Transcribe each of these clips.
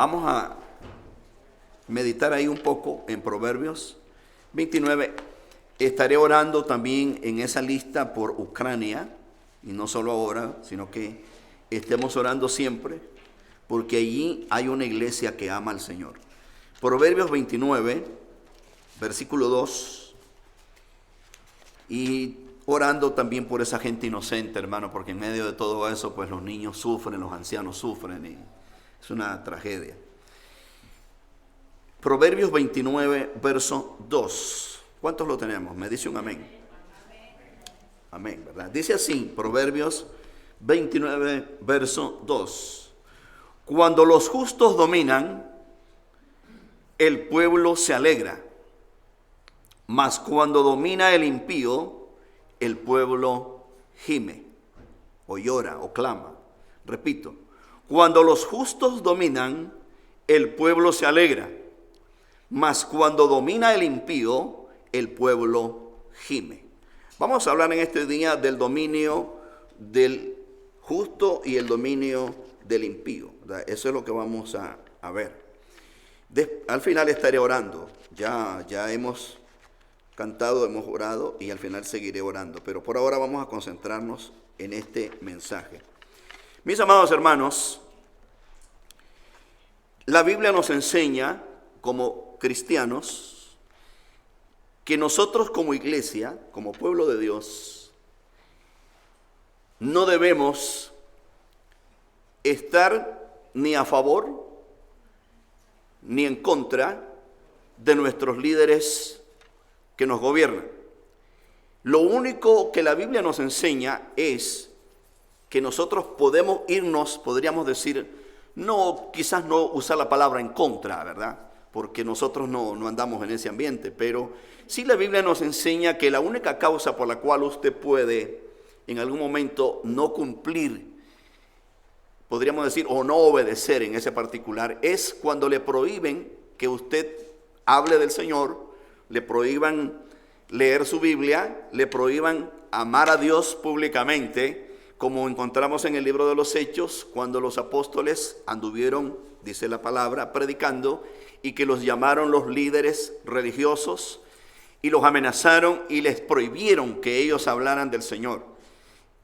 Vamos a meditar ahí un poco en Proverbios 29. Estaré orando también en esa lista por Ucrania, y no solo ahora, sino que estemos orando siempre, porque allí hay una iglesia que ama al Señor. Proverbios 29, versículo 2, y orando también por esa gente inocente, hermano, porque en medio de todo eso, pues los niños sufren, los ancianos sufren, y es una tragedia. Proverbios 29, verso 2. ¿Cuántos lo tenemos? Me dice un amén. Amén, ¿verdad? Dice así, Proverbios 29, verso 2. Cuando los justos dominan, el pueblo se alegra. Mas cuando domina el impío, el pueblo gime, o llora, o clama. Repito, cuando los justos dominan, el pueblo se alegra. Mas cuando domina el impío, el pueblo gime. Vamos a hablar en este día del dominio del justo y el dominio del impío, ¿verdad? Eso es lo que vamos a ver. Al final estaré orando. Ya hemos cantado, hemos orado y al final seguiré orando. Pero por ahora vamos a concentrarnos en este mensaje. Mis amados hermanos, la Biblia nos enseña como cristianos que nosotros como iglesia, como pueblo de Dios, no debemos estar ni a favor ni en contra de nuestros líderes que nos gobiernan. Lo único que la Biblia nos enseña es que nosotros podemos irnos, podríamos decir, no, quizás no usar la palabra en contra, ¿verdad? Porque nosotros no andamos en ese ambiente, pero sí la Biblia nos enseña que la única causa por la cual usted puede en algún momento no cumplir, podríamos decir, o no obedecer en ese particular, es cuando le prohíben que usted hable del Señor, le prohíban leer su Biblia, le prohíban amar a Dios públicamente, como encontramos en el libro de los Hechos, cuando los apóstoles anduvieron, dice la palabra, predicando, y que los llamaron los líderes religiosos y los amenazaron y les prohibieron que ellos hablaran del Señor.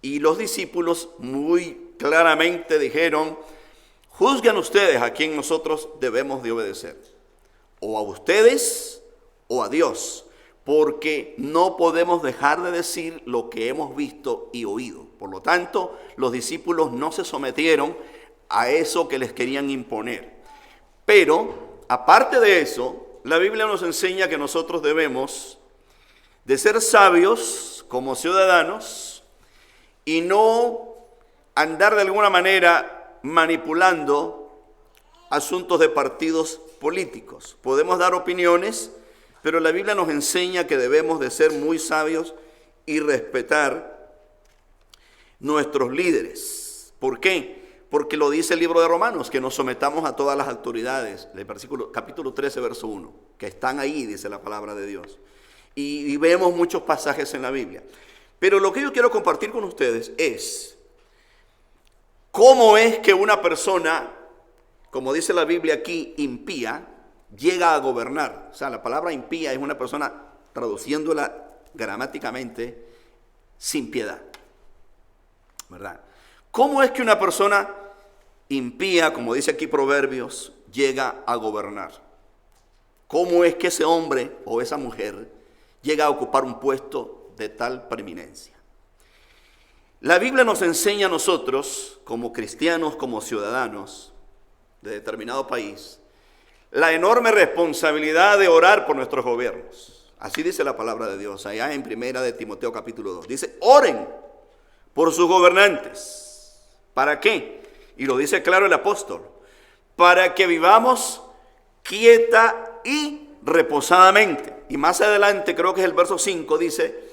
Y los discípulos muy claramente dijeron: juzguen ustedes a quién nosotros debemos de obedecer, o a ustedes o a Dios, porque no podemos dejar de decir lo que hemos visto y oído. Por lo tanto, los discípulos no se sometieron a eso que les querían imponer. Pero aparte de eso, la Biblia nos enseña que nosotros debemos de ser sabios como ciudadanos y no andar de alguna manera manipulando asuntos de partidos políticos. Podemos dar opiniones, pero la Biblia nos enseña que debemos de ser muy sabios y respetar nuestros líderes. ¿Por qué? Porque lo dice el libro de Romanos, que nos sometamos a todas las autoridades, el capítulo 13, verso 1, que están ahí, dice la palabra de Dios. Y vemos muchos pasajes en la Biblia. Pero lo que yo quiero compartir con ustedes es cómo es que una persona, como dice la Biblia aquí, impía, llega a gobernar. O sea, la palabra impía es una persona, traduciéndola gramáticamente, sin piedad, ¿verdad? ¿Cómo es que una persona impía, como dice aquí Proverbios, llega a gobernar? ¿Cómo es que ese hombre o esa mujer llega a ocupar un puesto de tal preeminencia? La Biblia nos enseña a nosotros, como cristianos, como ciudadanos de determinado país, la enorme responsabilidad de orar por nuestros gobiernos. Así dice la palabra de Dios, allá en 1 de Timoteo capítulo 2. Dice: oren por sus gobernantes. ¿Para qué? Y lo dice claro el apóstol: para que vivamos quieta y reposadamente. Y más adelante, creo que es el verso 5, dice: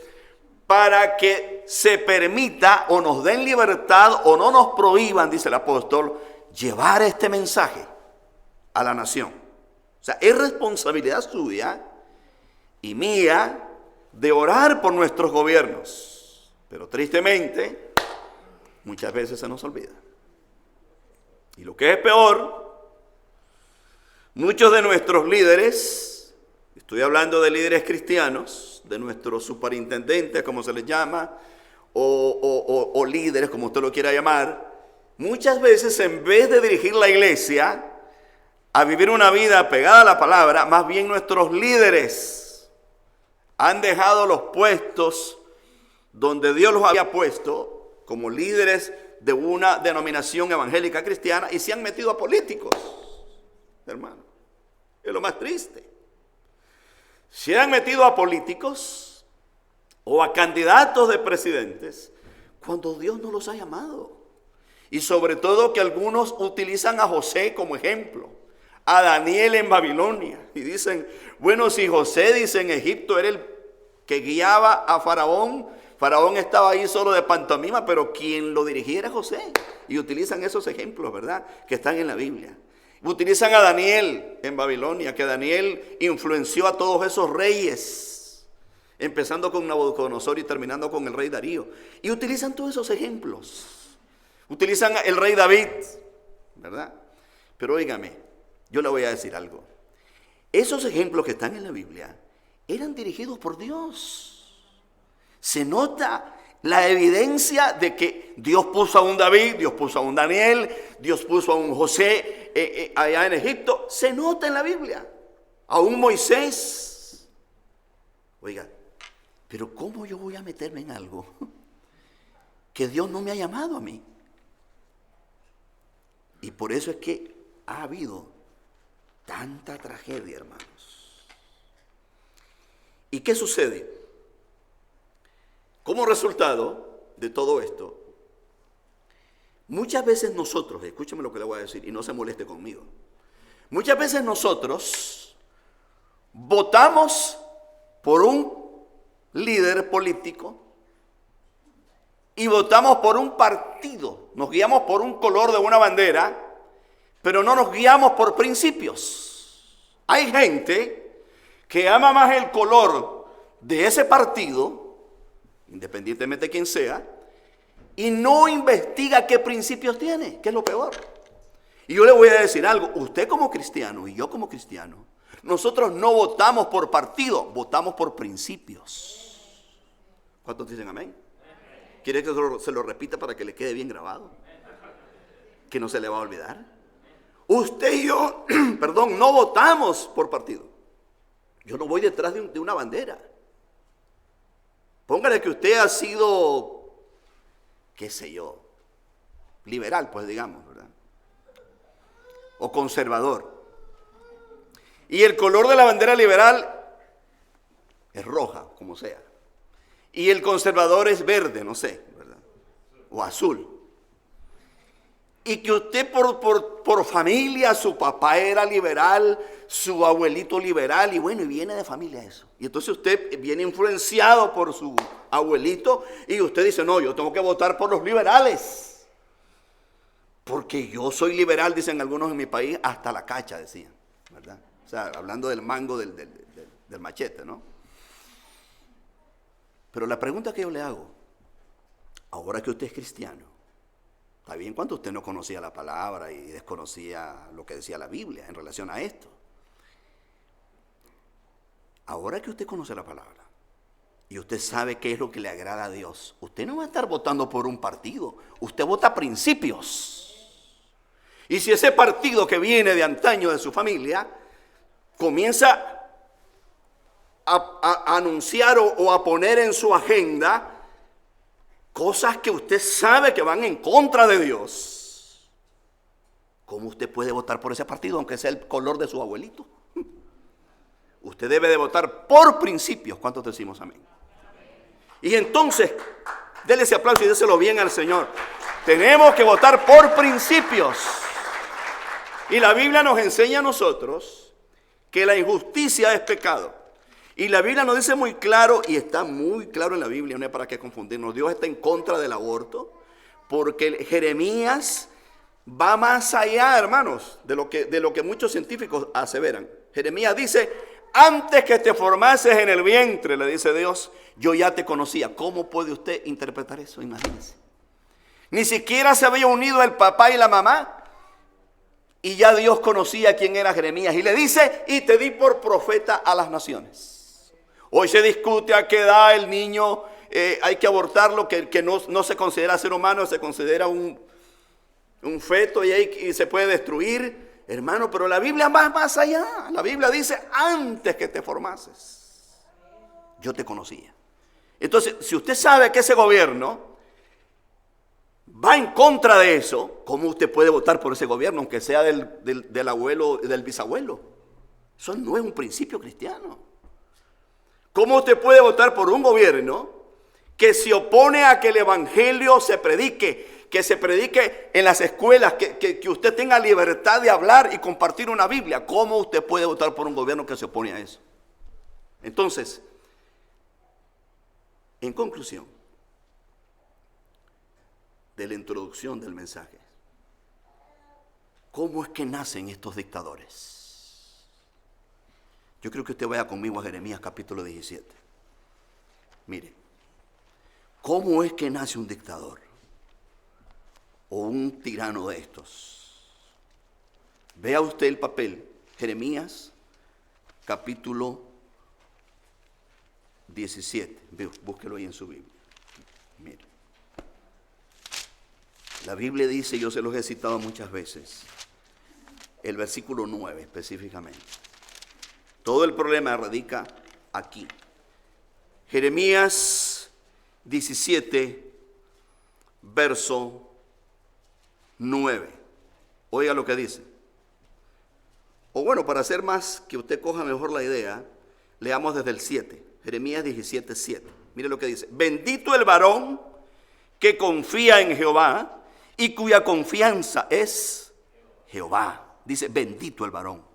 para que se permita o nos den libertad o no nos prohíban, dice el apóstol, llevar este mensaje a la nación. O sea, es responsabilidad suya y mía de orar por nuestros gobiernos. Pero tristemente, muchas veces se nos olvida. Y lo que es peor, Muchos de nuestros líderes, estoy hablando de líderes cristianos, de nuestros superintendentes, como se les llama, o líderes, como usted lo quiera llamar, muchas veces en vez de dirigir la iglesia a vivir una vida pegada a la palabra, más bien nuestros líderes han dejado los puestos donde Dios los había puesto como líderes de una denominación evangélica cristiana y se han metido a políticos, hermano. Es lo más triste. Se han metido a políticos o a candidatos de presidentes cuando Dios no los ha llamado. Y sobre todo que algunos utilizan a José como ejemplo, a Daniel en Babilonia. Y dicen, bueno, si José, dice, en Egipto era el que guiaba a Faraón, Faraón estaba ahí solo de pantomima, pero quien lo dirigía era José. Y utilizan esos ejemplos, ¿verdad?, que están en la Biblia. Utilizan a Daniel en Babilonia, que Daniel influenció a todos esos reyes, empezando con Nabucodonosor y terminando con el rey Darío. Y utilizan todos esos ejemplos. Utilizan el rey David, ¿verdad? Pero óigame, yo le voy a decir algo. Esos ejemplos que están en la Biblia eran dirigidos por Dios. Se nota la evidencia de que Dios puso a un David, Dios puso a un Daniel, Dios puso a un José allá en Egipto. Se nota en la Biblia. A un Moisés. Oiga, pero ¿cómo yo voy a meterme en algo que Dios no me ha llamado a mí? Y por eso es que ha habido tanta tragedia, hermanos. ¿Y qué sucede? Como resultado de todo esto, muchas veces nosotros, escúcheme lo que le voy a decir y no se moleste conmigo, muchas veces nosotros votamos por un líder político y votamos por un partido, nos guiamos por un color de una bandera, pero no nos guiamos por principios. Hay gente que ama más el color de ese partido, independientemente de quién sea, y no investiga qué principios tiene, que es lo peor. Y yo le voy a decir algo, usted como cristiano y yo como cristiano, nosotros no votamos por partido, votamos por principios. ¿Cuántos dicen amén? ¿Quiere que se lo repita para que le quede bien grabado? Que no se le va a olvidar. Usted y yo, perdón, no votamos por partido. Yo no voy detrás de una bandera. Póngale que usted ha sido, qué sé yo, liberal, pues digamos, ¿verdad? O conservador. Y el color de la bandera liberal es roja, como sea. Y el conservador es verde, no sé, ¿verdad? O azul. Y que usted por familia, su papá era liberal, su abuelito liberal, y bueno, y viene de familia eso. Y entonces usted viene influenciado por su abuelito y usted dice, no, yo tengo que votar por los liberales. Porque yo soy liberal, dicen algunos en mi país, hasta la cacha, decían, ¿verdad? O sea, hablando del mango del machete, ¿no? Pero la pregunta que yo le hago, ahora que usted es cristiano, está bien cuando usted no conocía la palabra y desconocía lo que decía la Biblia en relación a esto. Ahora que usted conoce la palabra y usted sabe qué es lo que le agrada a Dios, usted no va a estar votando por un partido, usted vota principios. Y si ese partido que viene de antaño de su familia comienza a anunciar o a poner en su agenda cosas que usted sabe que van en contra de Dios, ¿cómo usted puede votar por ese partido aunque sea el color de su abuelito? Usted debe de votar por principios. ¿Cuántos decimos amén? Y entonces, déle ese aplauso y déselo bien al Señor. Tenemos que votar por principios. Y la Biblia nos enseña a nosotros que la injusticia es pecado. Y la Biblia nos dice muy claro, y está muy claro en la Biblia, no hay para qué confundirnos. Dios está en contra del aborto, porque Jeremías va más allá, hermanos, de lo que muchos científicos aseveran. Jeremías dice, antes que te formases en el vientre, le dice Dios, yo ya te conocía. ¿Cómo puede usted interpretar eso? Imagínense. Ni siquiera se había unido el papá y la mamá Y ya Dios conocía quién era Jeremías. Y le dice, y te di por profeta a las naciones. Hoy se discute a qué edad el niño hay que abortarlo, que no se considera ser humano, se considera un feto y se puede destruir. Hermano, pero la Biblia va más allá. La Biblia dice, antes que te formases, yo te conocía. Entonces, si usted sabe que ese gobierno va en contra de eso, ¿cómo usted puede votar por ese gobierno, aunque sea del abuelo, del bisabuelo? Eso no es un principio cristiano. ¿Cómo usted puede votar por un gobierno que se opone a que el evangelio se predique, que se predique en las escuelas, que usted tenga libertad de hablar y compartir una Biblia? ¿Cómo usted puede votar por un gobierno que se opone a eso? Entonces, en conclusión de la introducción del mensaje, ¿cómo es que nacen estos dictadores? Yo creo que usted vaya conmigo a Jeremías capítulo 17. Mire, ¿cómo es que nace un dictador o un tirano de estos? Vea usted el papel, Jeremías capítulo 17, búsquelo ahí en su Biblia. Mire, la Biblia dice, yo se los he citado muchas veces, el versículo 9 específicamente. Todo el problema radica aquí. Jeremías 17, verso 9. Oiga lo que dice. O bueno, para hacer más, que usted coja mejor la idea, leamos desde el 7. Jeremías 17, 7. Mire lo que dice. Bendito el varón que confía en Jehová y cuya confianza es Jehová. Dice, bendito el varón.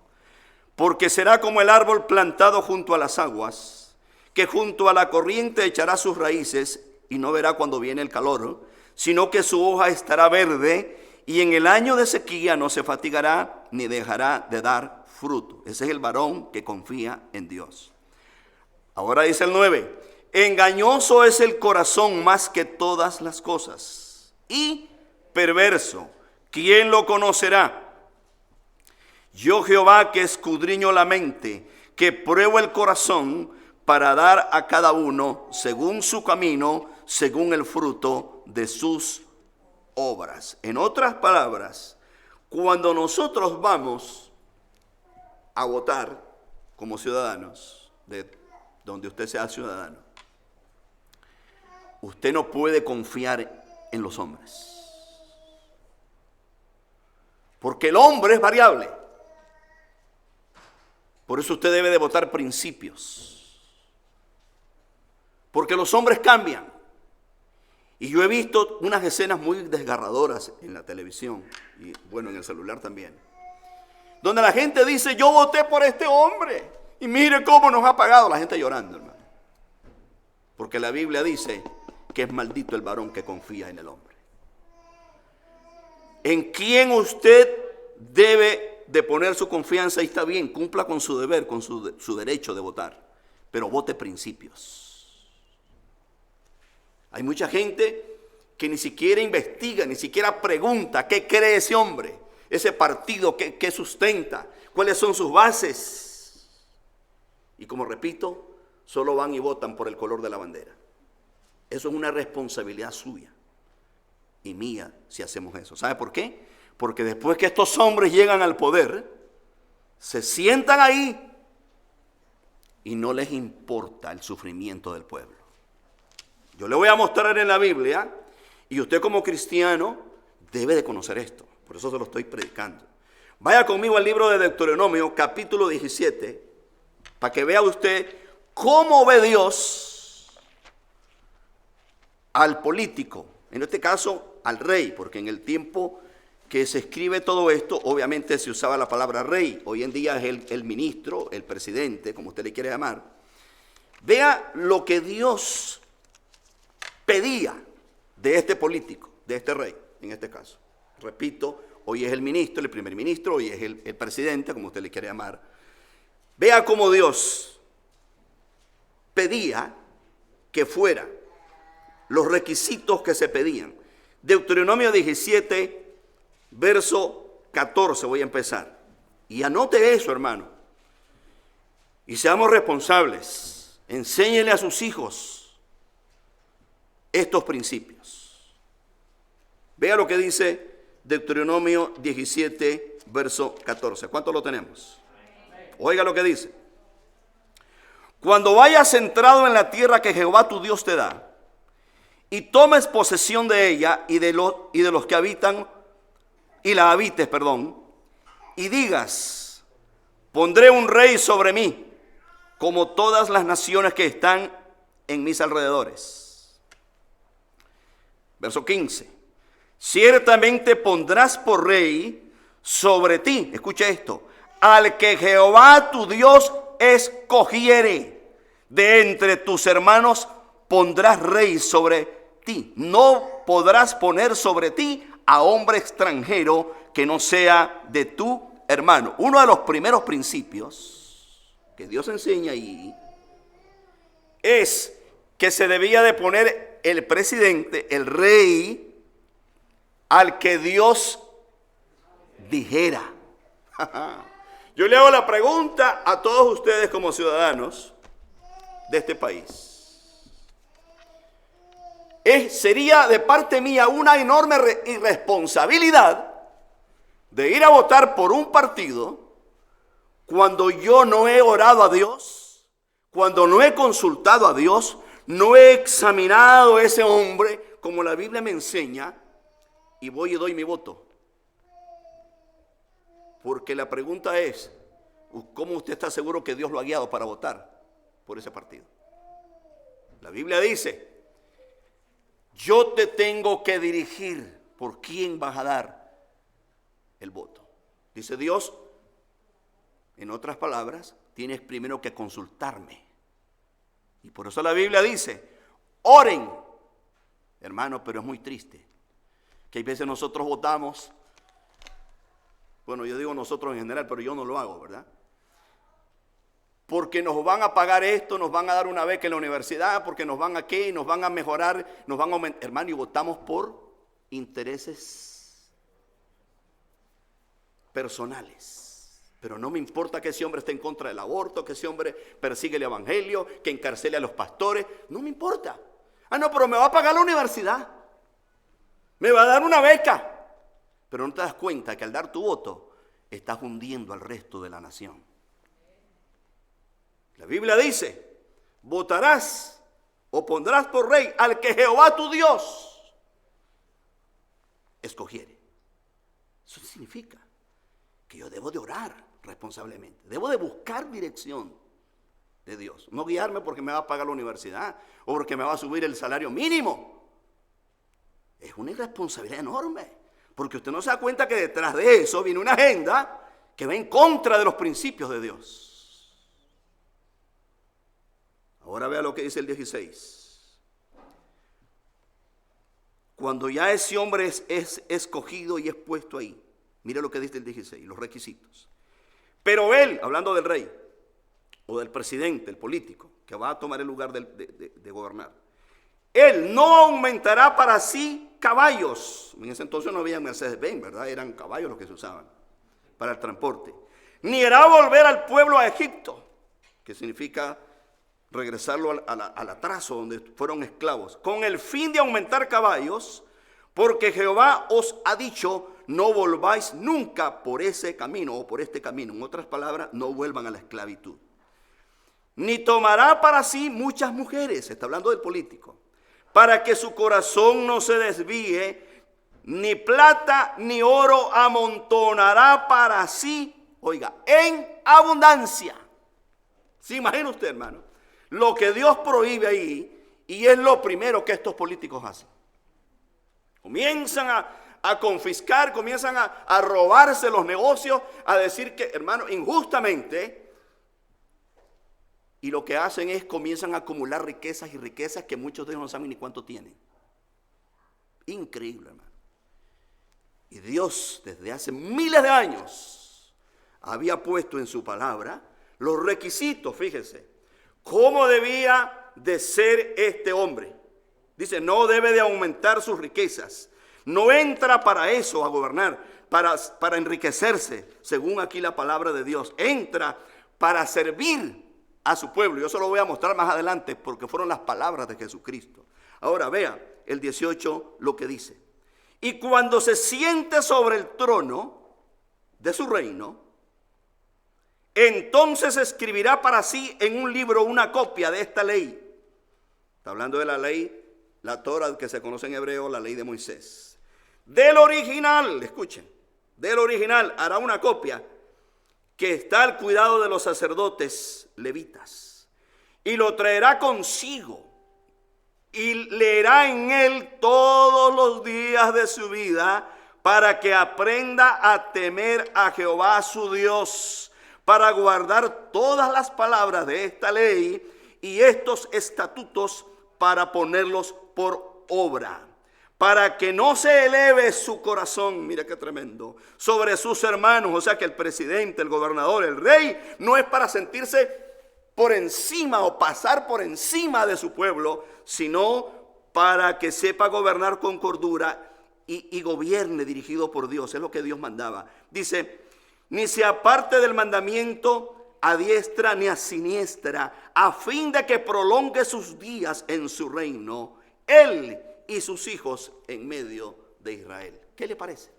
Porque será como el árbol plantado junto a las aguas, que junto a la corriente echará sus raíces y no verá cuando viene el calor, sino que su hoja estará verde y en el año de sequía no se fatigará ni dejará de dar fruto. Ese es el varón que confía en Dios. Ahora dice el 9, engañoso es el corazón más que todas las cosas y perverso, ¿quién lo conocerá? Yo Jehová que escudriño la mente, que pruebo el corazón para dar a cada uno según su camino, según el fruto de sus obras. En otras palabras, cuando nosotros vamos a votar como ciudadanos, de donde usted sea ciudadano, usted no puede confiar en los hombres. Porque el hombre es variable. Por eso usted debe de votar principios. Porque los hombres cambian. Y yo he visto unas escenas muy desgarradoras en la televisión y bueno, en el celular también, donde la gente dice, yo voté por este hombre y mire cómo nos ha pagado. La gente llorando, hermano. Porque la Biblia dice que es maldito el varón que confía en el hombre. ¿En quién usted debe de poner su confianza? Y está bien, cumpla con su deber, con su derecho de votar, pero vote principios. Hay mucha gente que ni siquiera investiga, ni siquiera pregunta qué cree ese hombre, ese partido, qué sustenta, cuáles son sus bases. Y como repito, solo van y votan por el color de la bandera. Eso es una responsabilidad suya y mía si hacemos eso. ¿Sabe por qué? Porque después que estos hombres llegan al poder, se sientan ahí y no les importa el sufrimiento del pueblo. Yo le voy a mostrar en la Biblia, y usted como cristiano debe de conocer esto. Por eso se lo estoy predicando. Vaya conmigo al libro de Deuteronomio, capítulo 17, para que vea usted cómo ve Dios al político. En este caso, al rey, porque en el tiempo que se escribe todo esto, obviamente se usaba la palabra rey. Hoy en día es el ministro, el presidente, como usted le quiere llamar. Vea lo que Dios pedía de este político, de este rey, en este caso. Repito, hoy es el ministro, el primer ministro, hoy es el presidente, como usted le quiere llamar. Vea cómo Dios pedía que fuera los requisitos que se pedían. Deuteronomio 17, verso 14 voy a empezar. Y anote eso, hermano. Y seamos responsables. Enséñele a sus hijos estos principios. Vea lo que dice Deuteronomio 17, verso 14. ¿Cuánto lo tenemos? Oiga lo que dice. Cuando vayas entrado en la tierra que Jehová tu Dios te da, y tomes posesión de ella y de los que habitan, y la habites, y digas, pondré un rey sobre mí, como todas las naciones que están en mis alrededores. Verso 15. Ciertamente pondrás por rey sobre ti, escucha esto, al que Jehová tu Dios escogiere de entre tus hermanos, pondrás rey sobre ti. No podrás poner sobre ti a hombre extranjero que no sea de tu hermano. Uno de los primeros principios que Dios enseña ahí es que se debía de poner el presidente, el rey, al que Dios dijera. Yo le hago la pregunta a todos ustedes como ciudadanos de este país. Sería de parte mía una enorme irresponsabilidad de ir a votar por un partido cuando yo no he orado a Dios, cuando no he consultado a Dios, no he examinado a ese hombre como la Biblia me enseña, y voy y doy mi voto. Porque la pregunta es, ¿cómo usted está seguro que Dios lo ha guiado para votar por ese partido? La Biblia dice, yo te tengo que dirigir por quién vas a dar el voto. Dice Dios, en otras palabras, tienes primero que consultarme. Y por eso la Biblia dice, oren. Hermano, pero es muy triste que hay veces nosotros votamos, bueno, yo digo nosotros en general, pero yo no lo hago, ¿verdad? Porque nos van a pagar esto, nos van a dar una beca en la universidad, porque nos van aquí, nos van a mejorar, nos van a aumentar. Hermano, y votamos por intereses personales. Pero no me importa que ese hombre esté en contra del aborto, que ese hombre persigue el evangelio, que encarcele a los pastores. No me importa. Ah, no, pero me va a pagar la universidad. Me va a dar una beca. Pero no te das cuenta que al dar tu voto estás hundiendo al resto de la nación. La Biblia dice, votarás o pondrás por rey al que Jehová tu Dios escogiere. Eso significa que yo debo de orar responsablemente. Debo de buscar dirección de Dios. No guiarme porque me va a pagar la universidad o porque me va a subir el salario mínimo. Es una irresponsabilidad enorme. Porque usted no se da cuenta que detrás de eso viene una agenda que va en contra de los principios de Dios. Ahora vea lo que dice el 16. Cuando ya ese hombre es escogido y es puesto ahí, mire lo que dice el 16, los requisitos. Pero él, hablando del rey o del presidente, el político, que va a tomar el lugar de gobernar, él no aumentará para sí caballos. En ese entonces no había Mercedes-Benz, ¿verdad? Eran caballos los que se usaban para el transporte. Ni hará volver al pueblo a Egipto, que significa regresarlo al atraso donde fueron esclavos, con el fin de aumentar caballos, porque Jehová os ha dicho, no volváis nunca por ese camino o por este camino. En otras palabras, no vuelvan a la esclavitud. Ni tomará para sí muchas mujeres, está hablando del político, para que su corazón no se desvíe, ni plata ni oro amontonará para sí, oiga, en abundancia. ¿Se imagina usted, hermano? Lo que Dios prohíbe ahí, y es lo primero que estos políticos hacen. Comienzan a confiscar, comienzan a robarse los negocios, a decir que, hermano, injustamente. Y lo que hacen es comienzan a acumular riquezas y riquezas que muchos de ellos no saben ni cuánto tienen. Increíble, hermano. Y Dios desde hace miles de años había puesto en su palabra los requisitos, fíjense, cómo debía de ser este hombre. Dice, no debe de aumentar sus riquezas, no entra para eso a gobernar, para enriquecerse, según aquí la palabra de Dios. Entra para servir a su pueblo. Yo se lo voy a mostrar más adelante porque fueron las palabras de Jesucristo. Ahora vea el 18 lo que dice. Y cuando se siente sobre el trono de su reino, entonces escribirá para sí en un libro una copia de esta ley. Está hablando de la ley, la Torah, que se conoce en hebreo, la ley de Moisés. Del original, escuchen, del original hará una copia que está al cuidado de los sacerdotes levitas. Y lo traerá consigo y leerá en él todos los días de su vida para que aprenda a temer a Jehová su Dios, para guardar todas las palabras de esta ley y estos estatutos para ponerlos por obra, para que no se eleve su corazón, mira qué tremendo, sobre sus hermanos. O sea que el presidente, el gobernador, el rey, no es para sentirse por encima o pasar por encima de su pueblo, sino para que sepa gobernar con cordura y gobierne dirigido por Dios. Es lo que Dios mandaba. Dice, ni se aparte del mandamiento a diestra ni a siniestra, a fin de que prolongue sus días en su reino, él y sus hijos en medio de Israel. ¿Qué le parece?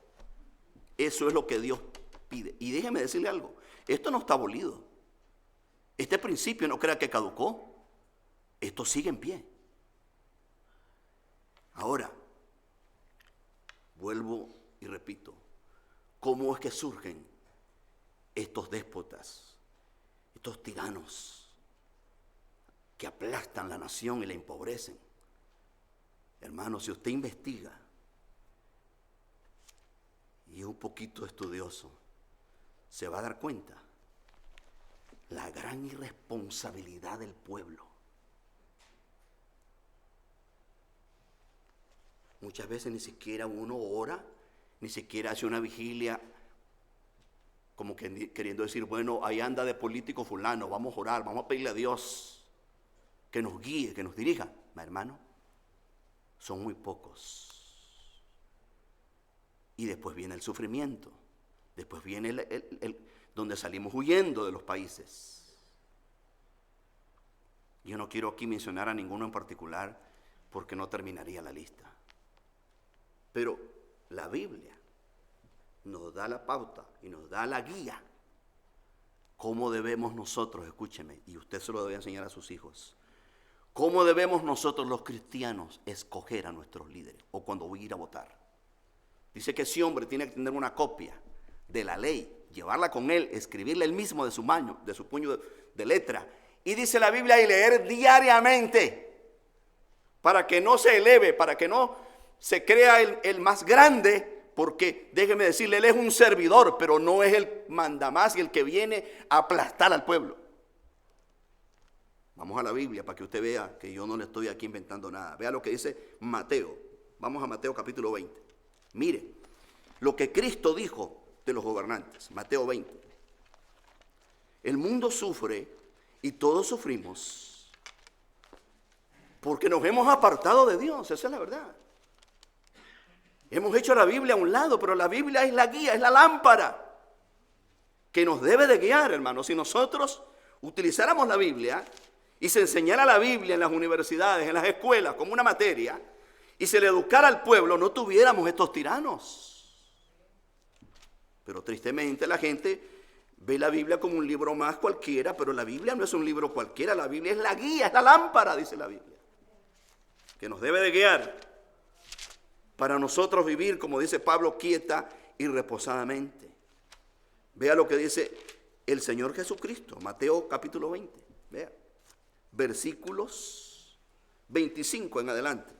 Eso es lo que Dios pide. Y déjeme decirle algo, esto no está abolido. Este principio no crea que caducó. Esto sigue en pie. Ahora, vuelvo y repito, ¿cómo es que surgen estos déspotas, estos tiranos que aplastan la nación y la empobrecen? Hermano, si usted investiga y es un poquito estudioso, se va a dar cuenta la gran irresponsabilidad del pueblo. Muchas veces ni siquiera uno ora, ni siquiera hace una vigilia, como que queriendo decir, bueno, ahí anda de político fulano, vamos a orar, vamos a pedirle a Dios que nos guíe, que nos dirija. Hermano, son muy pocos. Y después viene el sufrimiento, después viene donde salimos huyendo de los países. Yo no quiero aquí mencionar a ninguno en particular porque no terminaría la lista. Pero la Biblia nos da la pauta y nos da la guía. ¿Cómo debemos nosotros, escúcheme, y usted se lo debe enseñar a sus hijos, cómo debemos nosotros los cristianos escoger a nuestros líderes o cuando voy a ir a votar? Dice que ese hombre tiene que tener una copia de la ley, llevarla con él, escribirla él mismo de su mano, de su puño de letra. Y dice la Biblia, y leer diariamente, para que no se eleve, para que no se crea el más grande, porque déjeme decirle, él es un servidor, pero no es el mandamás y el que viene a aplastar al pueblo. Vamos a la Biblia para que usted vea que yo no le estoy aquí inventando nada. Vea lo que dice Mateo. Vamos a Mateo capítulo 20. Mire lo que Cristo dijo de los gobernantes. Mateo 20. El mundo sufre y todos sufrimos porque nos hemos apartado de Dios. Esa es la verdad. Hemos hecho la Biblia a un lado, pero la Biblia es la guía, es la lámpara que nos debe de guiar, hermanos. Si nosotros utilizáramos la Biblia y se enseñara la Biblia en las universidades, en las escuelas, como una materia, y se le educara al pueblo, no tuviéramos estos tiranos. Pero tristemente la gente ve la Biblia como un libro más cualquiera, pero la Biblia no es un libro cualquiera, la Biblia es la guía, es la lámpara, dice la Biblia, que nos debe de guiar para nosotros vivir, como dice Pablo, quieta y reposadamente. Vea lo que dice el Señor Jesucristo, Mateo capítulo 20, vea, versículos 25 en adelante.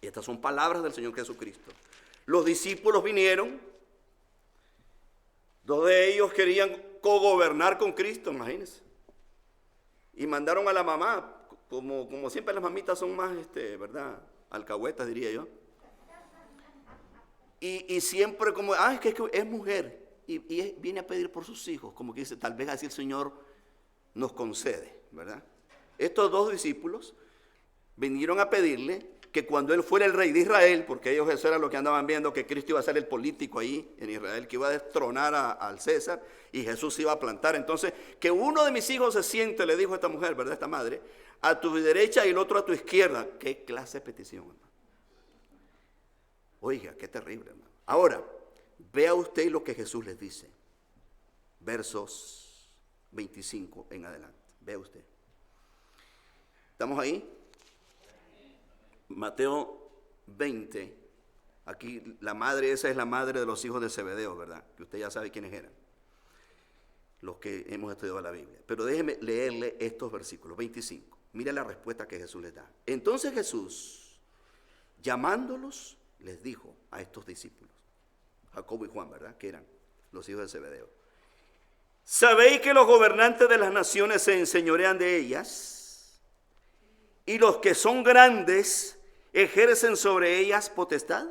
Y estas son palabras del Señor Jesucristo. Los discípulos vinieron, dos de ellos querían cogobernar con Cristo, imagínense, y mandaron a la mamá, como siempre las mamitas son más, ¿verdad?, alcahuetas, diría yo. Y siempre como, es que es mujer, y viene a pedir por sus hijos, como que dice, tal vez así el Señor nos concede, ¿verdad? Estos dos discípulos vinieron a pedirle que cuando él fuera el rey de Israel, porque ellos eso era lo que andaban viendo, que Cristo iba a ser el político ahí en Israel, que iba a destronar al César y Jesús iba a plantar. Entonces, que uno de mis hijos se siente, le dijo esta mujer, ¿verdad? Esta madre, a tu derecha y el otro a tu izquierda. ¿Qué clase de petición, hermano? Oiga, qué terrible, hermano. Ahora, vea usted lo que Jesús les dice. Versos 25 en adelante. Vea usted. ¿Estamos ahí? Mateo 20. Aquí la madre, esa es la madre de los hijos de Zebedeo, ¿verdad? Que usted ya sabe quiénes eran, los que hemos estudiado la Biblia. Pero déjeme leerle estos versículos. 25. Mire la respuesta que Jesús les da. Entonces Jesús, llamándolos, les dijo a estos discípulos, Jacobo y Juan, ¿verdad? Que eran los hijos de Zebedeo. ¿Sabéis que los gobernantes de las naciones se enseñorean de ellas? Y los que son grandes ejercen sobre ellas potestad.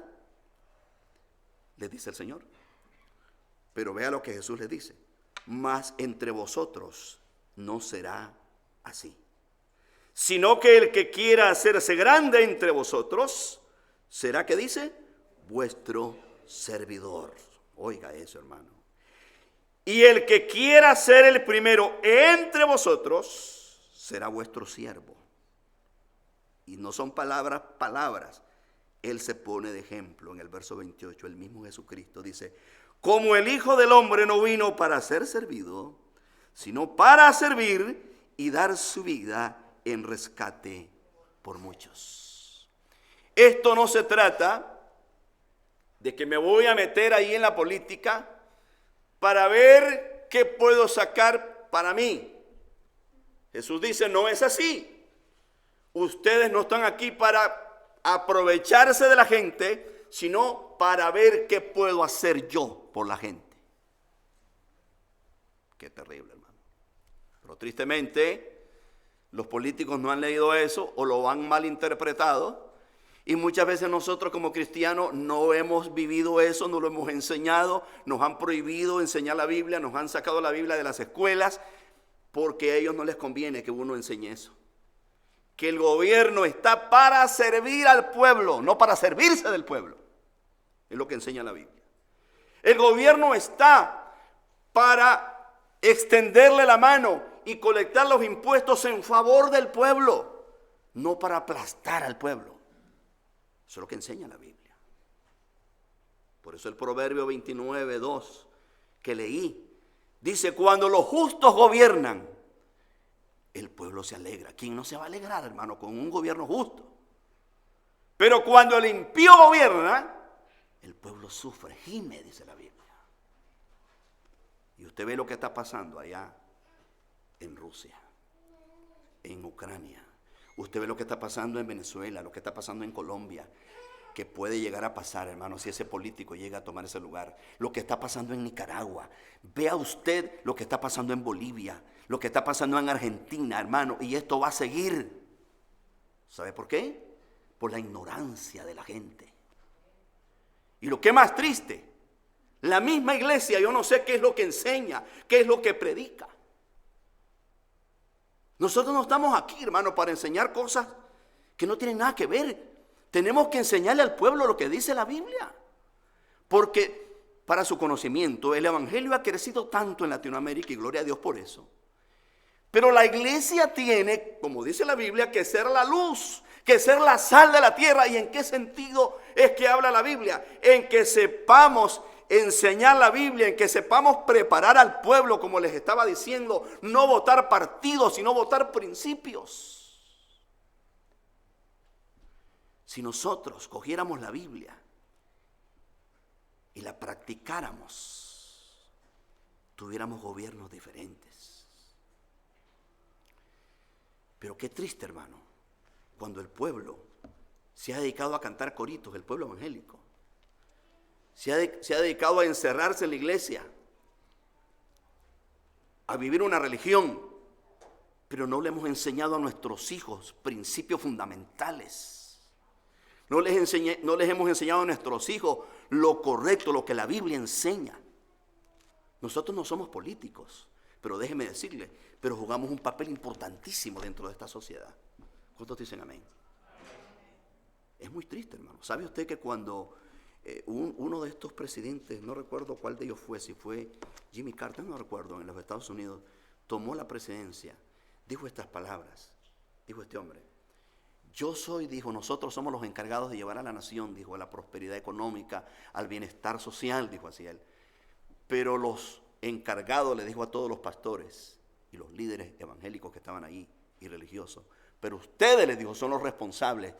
Les dice el Señor. Pero vea lo que Jesús les dice. Mas entre vosotros no será así. Sino que el que quiera hacerse grande entre vosotros, será, ¿qué dice? Vuestro servidor. Oiga eso, hermano. Y el que quiera ser el primero entre vosotros, será vuestro siervo. Y no son palabras. Él se pone de ejemplo en el verso 28. El mismo Jesucristo dice, como el Hijo del Hombre no vino para ser servido, sino para servir y dar su vida en rescate por muchos. Esto no se trata de que me voy a meter ahí en la política para ver qué puedo sacar para mí. Jesús dice, no es así. Ustedes no están aquí para aprovecharse de la gente, sino para ver qué puedo hacer yo por la gente. Qué terrible, hermano. Pero tristemente, los políticos no han leído eso o lo han malinterpretado. Y muchas veces nosotros como cristianos no hemos vivido eso, no lo hemos enseñado, nos han prohibido enseñar la Biblia, nos han sacado la Biblia de las escuelas, porque a ellos no les conviene que uno enseñe eso. Que el gobierno está para servir al pueblo, no para servirse del pueblo. Es lo que enseña la Biblia. El gobierno está para extenderle la mano y colectar los impuestos en favor del pueblo, no para aplastar al pueblo. Eso es lo que enseña la Biblia. Por eso el Proverbio 29:2 que leí, dice, cuando los justos gobiernan, el pueblo se alegra. ¿Quién no se va a alegrar, hermano, con un gobierno justo? Pero cuando el impío gobierna, el pueblo sufre, gime, dice la Biblia. Y usted ve lo que está pasando allá en Rusia, en Ucrania. Usted ve lo que está pasando en Venezuela, lo que está pasando en Colombia, que puede llegar a pasar, hermano, si ese político llega a tomar ese lugar. Lo que está pasando en Nicaragua. Vea usted lo que está pasando en Bolivia, lo que está pasando en Argentina, hermano, y esto va a seguir. ¿Sabe por qué? Por la ignorancia de la gente. Y lo que es más triste, la misma iglesia, yo no sé qué es lo que enseña, qué es lo que predica. Nosotros no estamos aquí, hermano, para enseñar cosas que no tienen nada que ver. Tenemos que enseñarle al pueblo lo que dice la Biblia. Porque, para su conocimiento, el evangelio ha crecido tanto en Latinoamérica y gloria a Dios por eso. Pero la iglesia tiene, como dice la Biblia, que ser la luz, que ser la sal de la tierra. ¿Y en qué sentido es que habla la Biblia? En que sepamos enseñar la Biblia, en que sepamos preparar al pueblo, como les estaba diciendo, no votar partidos, sino votar principios. Si nosotros cogiéramos la Biblia y la practicáramos, tuviéramos gobiernos diferentes. Pero qué triste, hermano, cuando el pueblo se ha dedicado a cantar coritos, el pueblo evangélico. Se ha dedicado a encerrarse en la iglesia, a vivir una religión, pero no le hemos enseñado a nuestros hijos principios fundamentales. No les hemos enseñado a nuestros hijos lo correcto, lo que la Biblia enseña. Nosotros no somos políticos, pero déjeme decirle, pero jugamos un papel importantísimo dentro de esta sociedad. ¿Cuántos dicen amén? Es muy triste, hermano. ¿Sabe usted que cuando uno de estos presidentes, no recuerdo cuál de ellos fue, si fue Jimmy Carter, no recuerdo, en los Estados Unidos, tomó la presidencia, dijo estas palabras, dijo este hombre: yo soy, dijo, nosotros somos los encargados de llevar a la nación, dijo, a la prosperidad económica, al bienestar social, dijo así él. Pero los encargados, le dijo a todos los pastores y los líderes evangélicos que estaban ahí y religiosos, pero ustedes, les dijo, son los responsables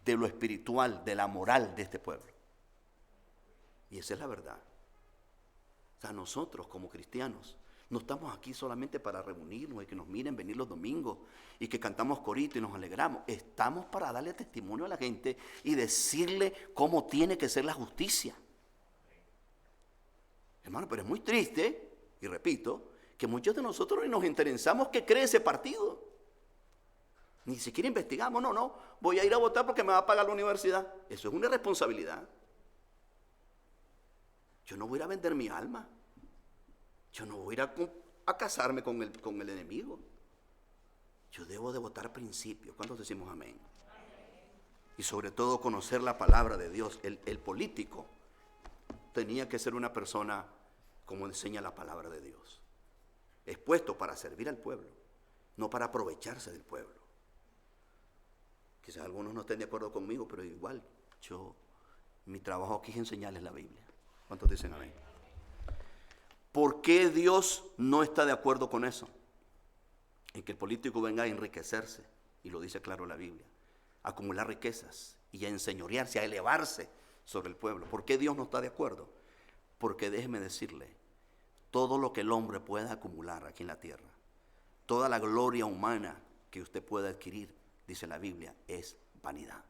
de lo espiritual, de la moral de este pueblo. Y esa es la verdad. O sea, nosotros como cristianos no estamos aquí solamente para reunirnos y que nos miren venir los domingos y que cantamos corito y nos alegramos. Estamos para darle testimonio a la gente y decirle cómo tiene que ser la justicia. Hermano, pero es muy triste, y repito, que muchos de nosotros ni nos interesamos qué cree ese partido. Ni siquiera investigamos, no, voy a ir a votar porque me va a pagar la universidad. Eso es una irresponsabilidad. Yo no voy a ir a vender mi alma. Yo no voy a ir a casarme con el enemigo. Yo debo de votar principios. ¿Cuántos decimos amén? Y sobre todo conocer la palabra de Dios. El político tenía que ser una persona como enseña la palabra de Dios. Expuesto para servir al pueblo, no para aprovecharse del pueblo. Quizás algunos no estén de acuerdo conmigo, pero igual, mi trabajo aquí es enseñarles la Biblia. ¿Cuántos dicen amén? ¿Por qué Dios no está de acuerdo con eso? En que el político venga a enriquecerse, y lo dice claro la Biblia, a acumular riquezas y a enseñorearse, a elevarse sobre el pueblo. ¿Por qué Dios no está de acuerdo? Porque déjeme decirle, todo lo que el hombre pueda acumular aquí en la tierra, toda la gloria humana que usted pueda adquirir, dice la Biblia, es vanidad.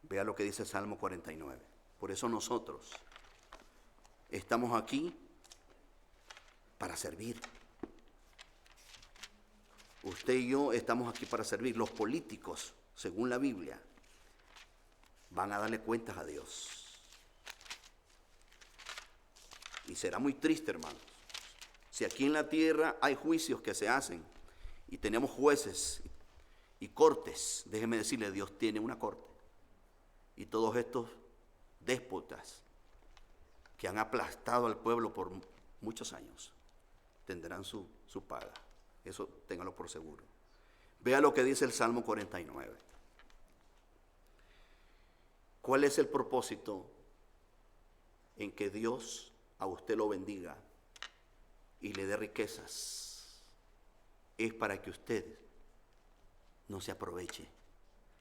Vea lo que dice Salmo 49. Por eso nosotros estamos aquí para servir. Usted y yo estamos aquí para servir. Los políticos, según la Biblia, van a darle cuentas a Dios. Y será muy triste, hermanos, si aquí en la tierra hay juicios que se hacen y tenemos jueces y cortes. Déjeme decirle, Dios tiene una corte. Y todos estos déspotas que han aplastado al pueblo por muchos años tendrán su paga. Eso téngalo por seguro. Vea lo que dice el Salmo 49. ¿Cuál es el propósito en que Dios a usted lo bendiga y le dé riquezas? Es para que usted no se aproveche.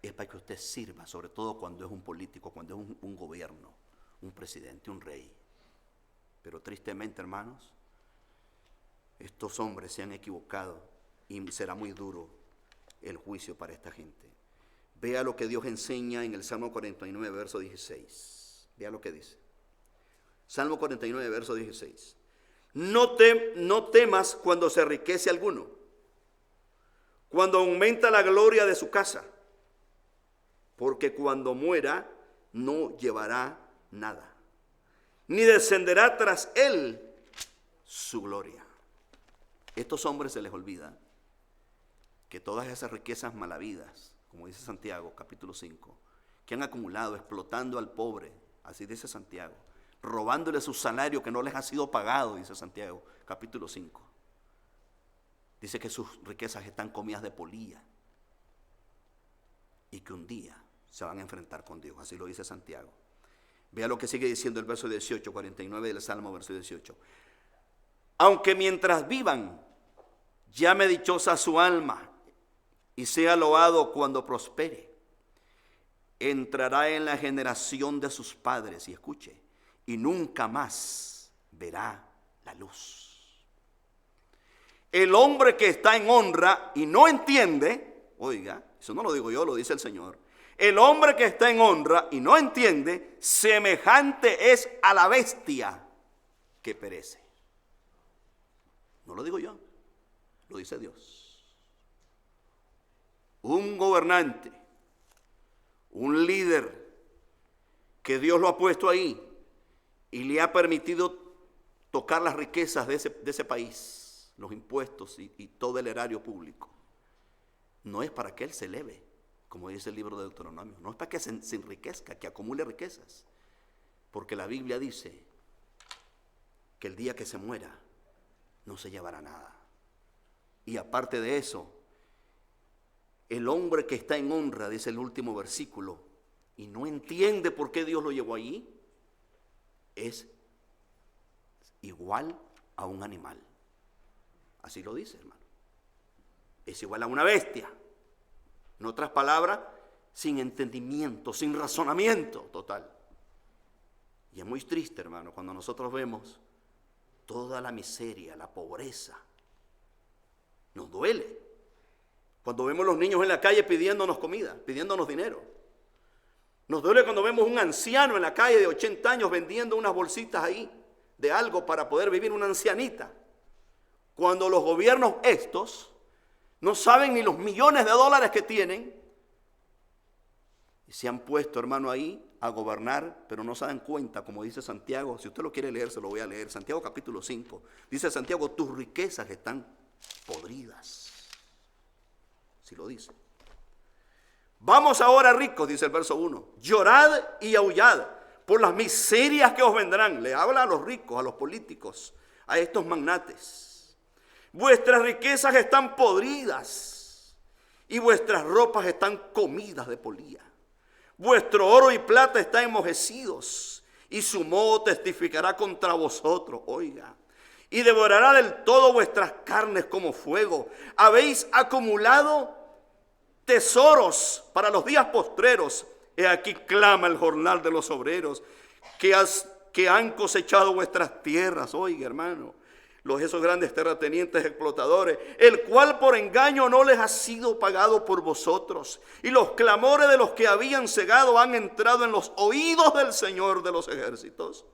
Es para que usted sirva, sobre todo cuando es un político, cuando es un gobierno, un presidente, un rey. Pero tristemente, hermanos, estos hombres se han equivocado y será muy duro el juicio para esta gente. Vea lo que Dios enseña en el Salmo 49, verso 16. Vea lo que dice. Salmo 49, verso 16. No temas cuando se enriquece alguno, cuando aumenta la gloria de su casa, porque cuando muera no llevará nada, ni descenderá tras él su gloria. Estos hombres se les olvida que todas esas riquezas malavidas, como dice Santiago capítulo 5, que han acumulado explotando al pobre, así dice Santiago, robándole su salario que no les ha sido pagado, dice Santiago capítulo 5. Dice que sus riquezas están comidas de polilla y que un día se van a enfrentar con Dios, así lo dice Santiago. Vea lo que sigue diciendo el verso 18, 49 del Salmo, verso 18. Aunque mientras vivan, llame dichosa su alma y sea loado cuando prospere, entrará en la generación de sus padres, y escuche, y nunca más verá la luz. El hombre que está en honra y no entiende, oiga, eso no lo digo yo, lo dice el Señor. El hombre que está en honra y no entiende, semejante es a la bestia que perece. No lo digo yo, lo dice Dios. Un gobernante, un líder que Dios lo ha puesto ahí y le ha permitido tocar las riquezas de ese país, los impuestos y todo el erario público, no es para que él se eleve como dice el libro de Deuteronomio. No es para que se enriquezca, que acumule riquezas. Porque la Biblia dice que el día que se muera no se llevará nada. Y aparte de eso, el hombre que está en honra, dice el último versículo, y no entiende por qué Dios lo llevó allí, es igual a un animal. Así lo dice, hermano. Es igual a una bestia. En otras palabras, sin entendimiento, sin razonamiento total. Y es muy triste, hermano, cuando nosotros vemos toda la miseria, la pobreza. Nos duele. Cuando vemos los niños en la calle pidiéndonos comida, pidiéndonos dinero. Nos duele cuando vemos un anciano en la calle de 80 años vendiendo unas bolsitas ahí de algo para poder vivir, una ancianita. Cuando los gobiernos estos no saben ni los millones de dólares que tienen y se han puesto, hermano, ahí a gobernar, pero no se dan cuenta, como dice Santiago. Si usted lo quiere leer, se lo voy a leer. Santiago capítulo 5. Dice Santiago, tus riquezas están podridas. Si lo dice. Vamos ahora, ricos, dice el verso 1. Llorad y aullad por las miserias que os vendrán. Le habla a los ricos, a los políticos, a estos magnates. Vuestras riquezas están podridas y vuestras ropas están comidas de polilla. Vuestro oro y plata están enmojecidos y su moho testificará contra vosotros. Oiga. Y devorará del todo vuestras carnes como fuego. Habéis acumulado tesoros para los días postreros. He aquí clama el jornal de los obreros que han cosechado vuestras tierras. Oiga, hermano, esos grandes terratenientes explotadores, el cual por engaño no les ha sido pagado por vosotros. Y los clamores de los que habían cegado han entrado en los oídos del Señor de los ejércitos.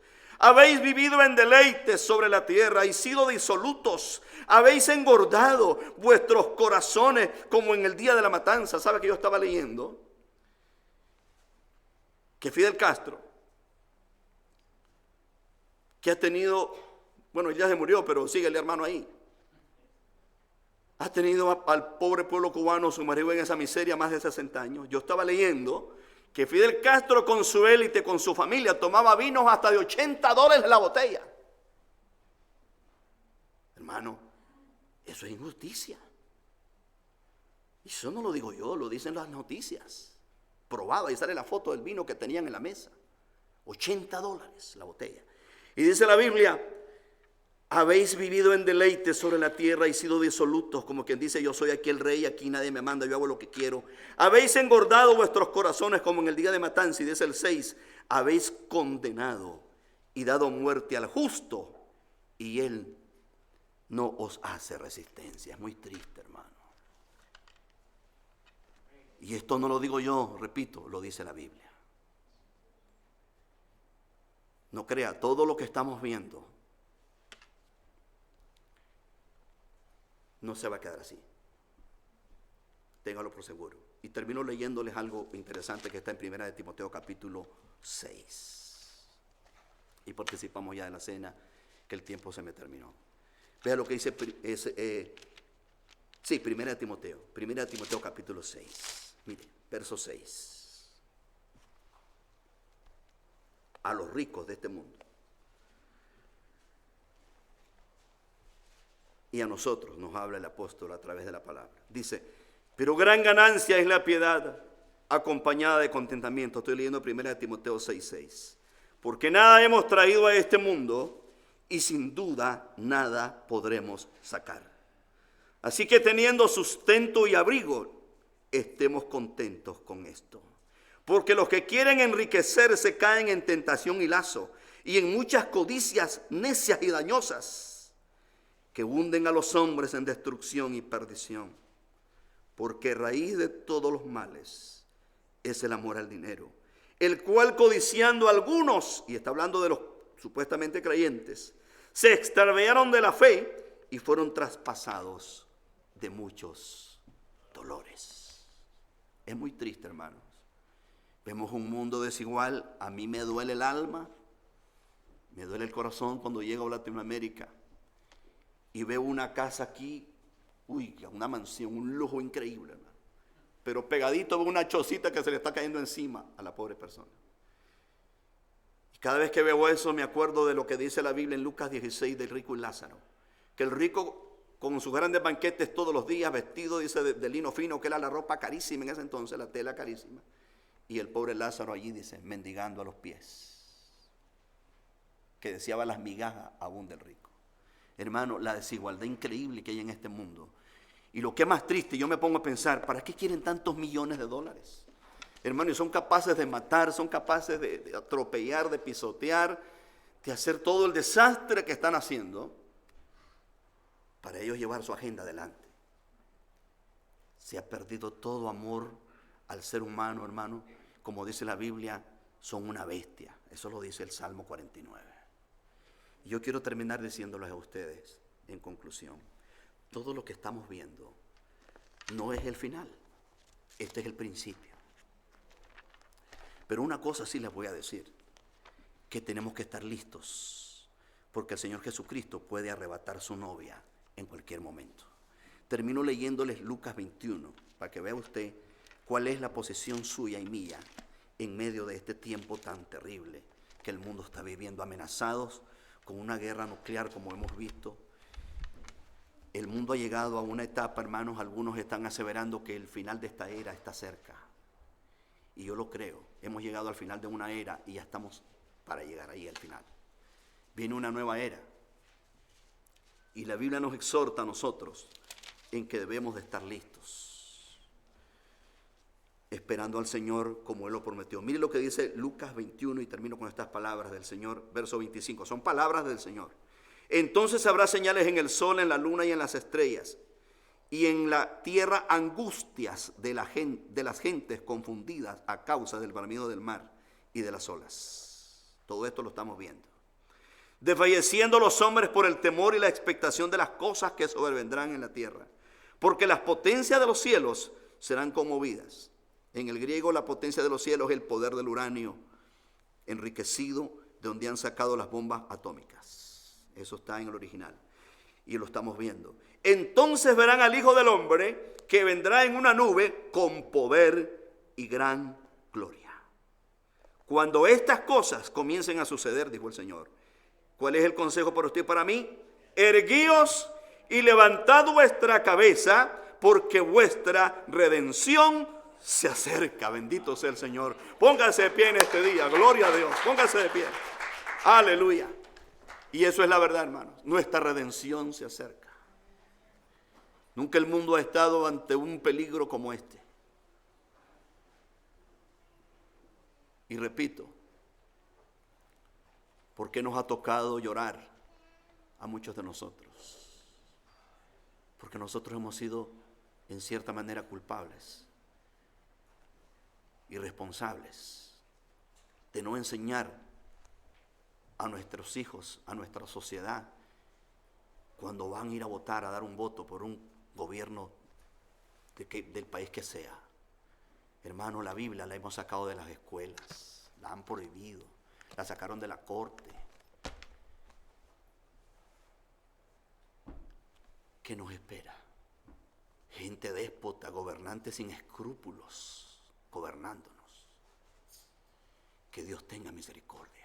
Habéis vivido en deleites sobre la tierra y sido disolutos. Habéis engordado vuestros corazones como en el día de la matanza. ¿Sabe que yo estaba leyendo? Que Fidel Castro, que ha tenido, bueno, ya se murió, pero sigue el hermano ahí. Ha tenido al pobre pueblo cubano sumergido en esa miseria más de 60 años. Yo estaba leyendo que Fidel Castro con su élite, con su familia, tomaba vinos hasta de $80 la botella. Hermano, eso es injusticia. Y eso no lo digo yo, lo dicen las noticias. Probado, ahí sale la foto del vino que tenían en la mesa. $80 la botella. Y dice la Biblia, habéis vivido en deleite sobre la tierra y sido disolutos, como quien dice, yo soy aquí el rey, aquí nadie me manda, yo hago lo que quiero. Habéis engordado vuestros corazones como en el día de matanza. Y dice el 6, habéis condenado y dado muerte al justo, y él no os hace resistencia. Es muy triste, hermano. Y esto no lo digo yo, repito, lo dice la Biblia. No crea, todo lo que estamos viendo no se va a quedar así. Téngalo por seguro. Y termino leyéndoles algo interesante que está en 1 de Timoteo capítulo 6. Y participamos ya de la cena, que el tiempo se me terminó. Vea lo que dice 1 de Timoteo capítulo 6. Mire, verso 6. A los ricos de este mundo. Y a nosotros nos habla el apóstol a través de la palabra. Dice, pero gran ganancia es la piedad acompañada de contentamiento. Estoy leyendo 1 Timoteo 6:6. Porque nada hemos traído a este mundo y sin duda nada podremos sacar. Así que teniendo sustento y abrigo, estemos contentos con esto. Porque los que quieren enriquecerse caen en tentación y lazo y en muchas codicias necias y dañosas, que hunden a los hombres en destrucción y perdición. Porque raíz de todos los males es el amor al dinero, el cual codiciando a algunos, y está hablando de los supuestamente creyentes, se extraviaron de la fe y fueron traspasados de muchos dolores. Es muy triste, hermanos. Vemos un mundo desigual. A mí me duele el alma, me duele el corazón cuando llego a Latinoamérica y veo una casa aquí, una mansión, un lujo increíble, hermano. pero pegadito ve una chocita que se le está cayendo encima a la pobre persona. Y cada vez que veo eso me acuerdo de lo que dice la Biblia en Lucas 16 del rico y Lázaro, que el rico con sus grandes banquetes todos los días, vestido, dice, de lino fino, que era la ropa carísima en ese entonces, la tela carísima. Y el pobre Lázaro allí, dice, mendigando a los pies, que deseaba las migajas aún del rico. Hermano, la desigualdad increíble que hay en este mundo. Y lo que es más triste, yo me pongo a pensar, ¿para qué quieren tantos millones de dólares? Hermano, y son capaces de matar, son capaces de atropellar, de pisotear, de hacer todo el desastre que están haciendo, para ellos llevar su agenda adelante. Se ha perdido todo amor al ser humano, hermano. Como dice la Biblia, son una bestia. Eso lo dice el Salmo 49. Y yo quiero terminar diciéndoles a ustedes, en conclusión, todo lo que estamos viendo no es el final. Este es el principio. Pero una cosa sí les voy a decir, que tenemos que estar listos, porque el Señor Jesucristo puede arrebatar su novia en cualquier momento. Termino leyéndoles Lucas 21 para que vea usted cuál es la posición suya y mía en medio de este tiempo tan terrible que el mundo está viviendo, amenazados con una guerra nuclear como hemos visto. El mundo ha llegado a una etapa, hermanos, algunos están aseverando que el final de esta era está cerca. Y yo lo creo, hemos llegado al final de una era y ya estamos para llegar ahí al final. Viene una nueva era. Y la Biblia nos exhorta a nosotros en que debemos de estar listos, esperando al Señor como Él lo prometió. Mire lo que dice Lucas 21 y termino con estas palabras del Señor, verso 25. Son palabras del Señor. Entonces habrá señales en el sol, en la luna y en las estrellas, y en la tierra angustias de las gentes confundidas a causa del bramido del mar y de las olas. Todo esto lo estamos viendo. Desfalleciendo los hombres por el temor y la expectación de las cosas que sobrevendrán en la tierra, porque las potencias de los cielos serán conmovidas. En el griego, la potencia de los cielos es el poder del uranio enriquecido, de donde han sacado las bombas atómicas. Eso está en el original y lo estamos viendo. Entonces verán al Hijo del Hombre que vendrá en una nube con poder y gran gloria. Cuando estas cosas comiencen a suceder, dijo el Señor, ¿cuál es el consejo para usted y para mí? Erguíos y levantad vuestra cabeza, porque vuestra redención se acerca. Bendito sea el Señor. Póngase de pie en este día. Gloria a Dios. Póngase de pie. Aleluya. Y eso es la verdad, hermanos. Nuestra redención se acerca. Nunca el mundo ha estado ante un peligro como este. Y repito, ¿por qué nos ha tocado llorar a muchos de nosotros? Porque nosotros hemos sido en cierta manera culpables, irresponsables, de no enseñar a nuestros hijos, a nuestra sociedad, cuando van a ir a votar, a dar un voto por un gobierno del país que sea. Hermano, la Biblia la hemos sacado de las escuelas, la han prohibido, la sacaron de la corte. ¿Qué nos espera? Gente déspota, gobernantes sin escrúpulos, gobernándonos. Que Dios tenga misericordia.